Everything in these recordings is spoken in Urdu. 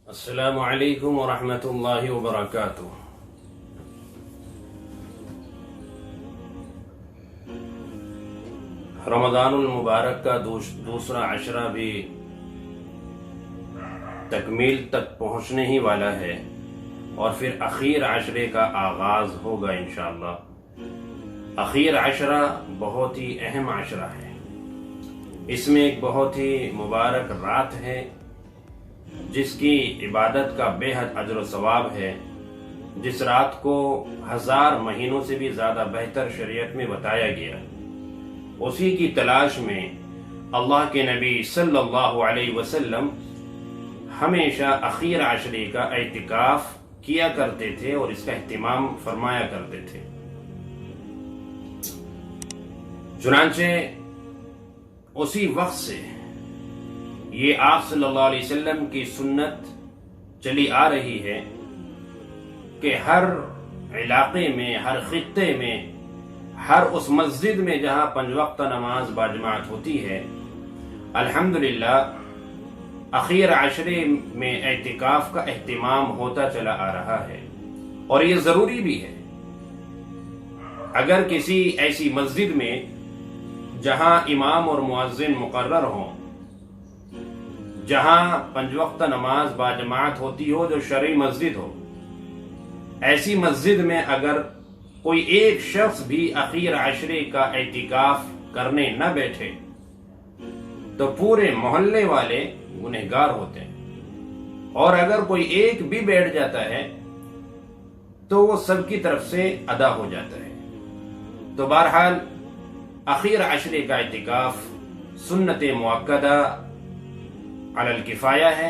السلام علیکم ورحمۃ اللہ وبرکاتہ۔ رمضان المبارک کا دوسرا عشرہ بھی تکمیل تک پہنچنے ہی والا ہے اور پھر اخیر عشرے کا آغاز ہوگا انشاءاللہ۔ اخیر عشرہ بہت ہی اہم عشرہ ہے، اس میں ایک بہت ہی مبارک رات ہے جس کی عبادت کا بے حد اجر و ثواب ہے، جس رات کو 1000 مہینوں سے بھی زیادہ بہتر شریعت میں بتایا گیا۔ اسی کی تلاش میں اللہ کے نبی صلی اللہ علیہ وسلم ہمیشہ اخیر عشرے کا اعتکاف کیا کرتے تھے اور اس کا اہتمام فرمایا کرتے تھے۔ چنانچہ اسی وقت سے یہ آپ صلی اللہ علیہ وسلم کی سنت چلی آ رہی ہے کہ ہر علاقے میں، ہر خطے میں، ہر اس مسجد میں جہاں 5 وقت نماز باجماعت ہوتی ہے، الحمدللہ اخیر عشرے میں اعتکاف کا اہتمام ہوتا چلا آ رہا ہے، اور یہ ضروری بھی ہے۔ اگر کسی ایسی مسجد میں جہاں امام اور مؤذن مقرر ہوں، جہاں 5 وقت نماز باجماعت ہوتی ہو، جو شرعی مسجد ہو، ایسی مسجد میں اگر کوئی ایک شخص بھی اخیر عشرے کا اعتکاف کرنے نہ بیٹھے تو پورے محلے والے گنہگار ہوتے ہیں، اور اگر کوئی ایک بھی بیٹھ جاتا ہے تو وہ سب کی طرف سے ادا ہو جاتا ہے۔ تو بہرحال اخیر عشرے کا اعتکاف سنت مؤکدہ علی الکفایہ ہے،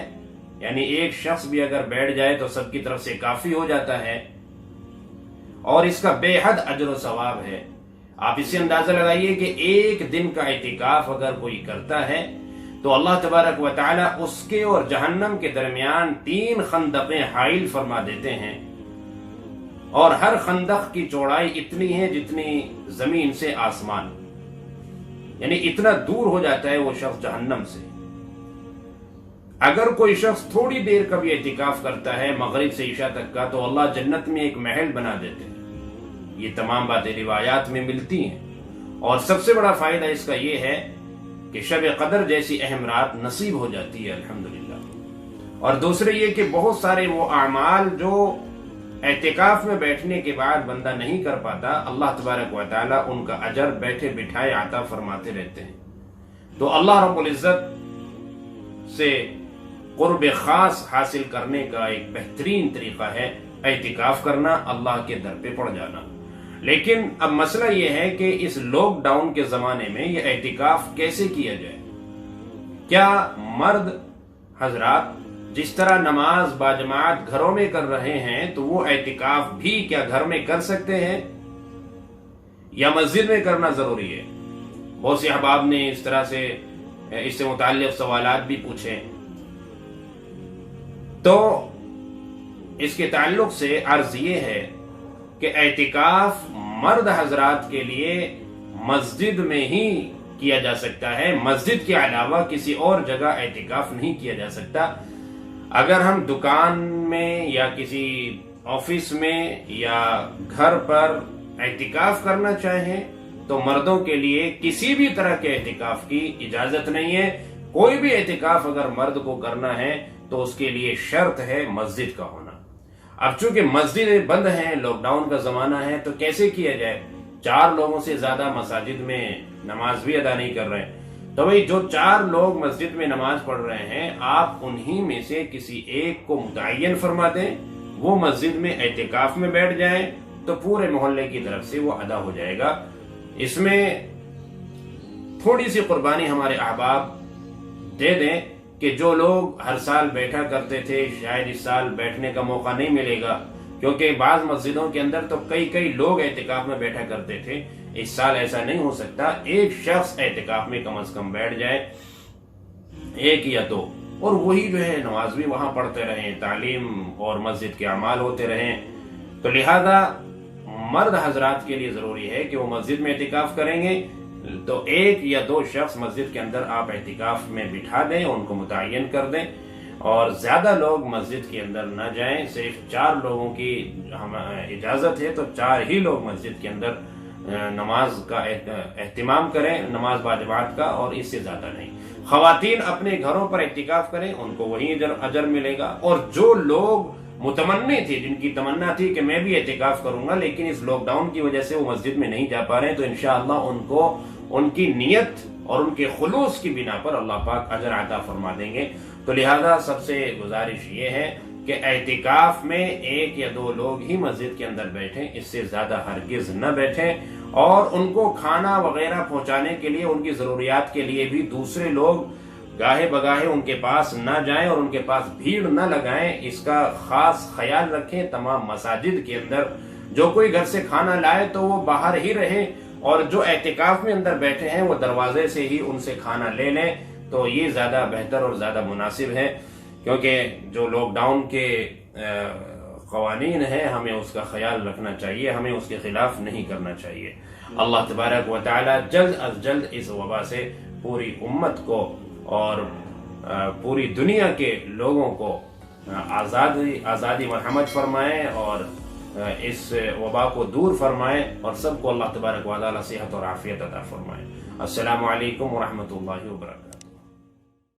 یعنی ایک شخص بھی اگر بیٹھ جائے تو سب کی طرف سے کافی ہو جاتا ہے، اور اس کا بے حد اجر و ثواب ہے۔ آپ اس سے اندازہ لگائیے کہ ایک دن کا اعتکاف اگر کوئی کرتا ہے تو اللہ تبارک و تعالی اس کے اور جہنم کے درمیان 3 خندقیں حائل فرما دیتے ہیں، اور ہر خندق کی چوڑائی اتنی ہے جتنی زمین سے آسمان، یعنی اتنا دور ہو جاتا ہے وہ شخص جہنم سے۔ اگر کوئی شخص تھوڑی دیر کا بھی اعتکاف کرتا ہے، مغرب سے عشاء تک کا، تو اللہ جنت میں ایک محل بنا دیتے ہیں۔ یہ تمام باتیں روایات میں ملتی ہیں، اور سب سے بڑا فائدہ اس کا یہ ہے کہ شب قدر جیسی اہم رات نصیب ہو جاتی ہے الحمدللہ۔ اور دوسرے یہ کہ بہت سارے وہ اعمال جو اعتکاف میں بیٹھنے کے بعد بندہ نہیں کر پاتا، اللہ تبارک و تعالی ان کا اجر بیٹھے بٹھائے عطا فرماتے رہتے ہیں۔ تو اللہ رب العزت سے قرب خاص حاصل کرنے کا ایک بہترین طریقہ ہے اعتکاف کرنا، اللہ کے در پہ پڑ جانا۔ لیکن اب مسئلہ یہ ہے کہ اس لاک ڈاؤن کے زمانے میں یہ اعتکاف کیسے کیا جائے؟ کیا مرد حضرات جس طرح نماز باجماعت گھروں میں کر رہے ہیں تو وہ اعتکاف بھی کیا گھر میں کر سکتے ہیں، یا مسجد میں کرنا ضروری ہے؟ بہت سے احباب نے اس طرح سے اس سے متعلق سوالات بھی پوچھے، تو اس کے تعلق سے عرض یہ ہے کہ اعتکاف مرد حضرات کے لیے مسجد میں ہی کیا جا سکتا ہے، مسجد کے علاوہ کسی اور جگہ اعتکاف نہیں کیا جا سکتا۔ اگر ہم دکان میں یا کسی آفس میں یا گھر پر اعتکاف کرنا چاہیں تو مردوں کے لیے کسی بھی طرح کے اعتکاف کی اجازت نہیں ہے۔ کوئی بھی اعتکاف اگر مرد کو کرنا ہے تو اس کے لیے شرط ہے مسجد کا ہونا۔ اب چونکہ مسجدیں بند ہیں، لاک ڈاؤن کا زمانہ ہے، تو کیسے کیا جائے؟ 4 لوگوں سے زیادہ مساجد میں نماز بھی ادا نہیں کر رہے ہیں، تو بھئی جو 4 لوگ مسجد میں نماز پڑھ رہے ہیں، آپ انہی میں سے کسی ایک کو متعین فرما دیں، وہ مسجد میں اعتکاف میں بیٹھ جائیں تو پورے محلے کی طرف سے وہ ادا ہو جائے گا۔ اس میں تھوڑی سی قربانی ہمارے احباب دے دیں کہ جو لوگ ہر سال بیٹھا کرتے تھے، شاید اس سال بیٹھنے کا موقع نہیں ملے گا، کیونکہ بعض مسجدوں کے اندر تو کئی لوگ اعتکاف میں بیٹھا کرتے تھے۔ اس سال ایسا نہیں ہو سکتا، ایک شخص اعتکاف میں کم از کم بیٹھ جائے، 1 یا 2، اور وہی جو ہے نماز بھی وہاں پڑھتے رہیں، تعلیم اور مسجد کے اعمال ہوتے رہیں۔ تو لہذا مرد حضرات کے لیے ضروری ہے کہ وہ مسجد میں اعتکاف کریں گے تو 1 یا 2 شخص مسجد کے اندر آپ اعتکاف میں بٹھا دیں، ان کو متعین کر دیں۔ اور زیادہ لوگ مسجد کے اندر نہ جائیں، صرف 4 لوگوں کی اجازت ہے تو 4 ہی لوگ مسجد کے اندر نماز کا اہتمام کریں، نماز باجماعت کا، اور اس سے زیادہ نہیں۔ خواتین اپنے گھروں پر اعتکاف کریں، ان کو وہی اجر ملے گا، اور جو لوگ متمنی تھی، جن کی تمنا تھی کہ میں بھی اعتکاف کروں گا لیکن اس لاک ڈاؤن کی وجہ سے وہ مسجد میں نہیں جا پا رہے ہیں، تو انشاءاللہ ان کو ان کی نیت اور ان کے خلوص کی بنا پر اللہ پاک اجر عطا فرما دیں گے۔ تو لہذا سب سے گزارش یہ ہے کہ اعتکاف میں 1 یا 2 لوگ ہی مسجد کے اندر بیٹھیں، اس سے زیادہ ہرگز نہ بیٹھیں، اور ان کو کھانا وغیرہ پہنچانے کے لیے، ان کی ضروریات کے لیے بھی دوسرے لوگ گاہے بگاہے ان کے پاس نہ جائیں اور ان کے پاس بھیڑ نہ لگائیں، اس کا خاص خیال رکھیں۔ تمام مساجد کے اندر جو کوئی گھر سے کھانا لائے تو وہ باہر ہی رہیں، اور جو اعتکاف میں اندر بیٹھے ہیں وہ دروازے سے ہی ان سے کھانا لے لیں، تو یہ زیادہ بہتر اور زیادہ مناسب ہے، کیونکہ جو لاک ڈاؤن کے قوانین ہیں ہمیں اس کا خیال رکھنا چاہیے، ہمیں اس کے خلاف نہیں کرنا چاہیے۔ اللہ تبارک و تعالی جلد از جلد اس وبا سے پوری امت کو اور پوری دنیا کے لوگوں کو آزادی مرحمت فرمائے، اور اس وبا کو دور فرمائے، اور سب کو اللہ تبارک و تعالی صحت اور عافیت عطا فرمائے۔ السلام علیکم ورحمۃ اللہ وبرکاتہ۔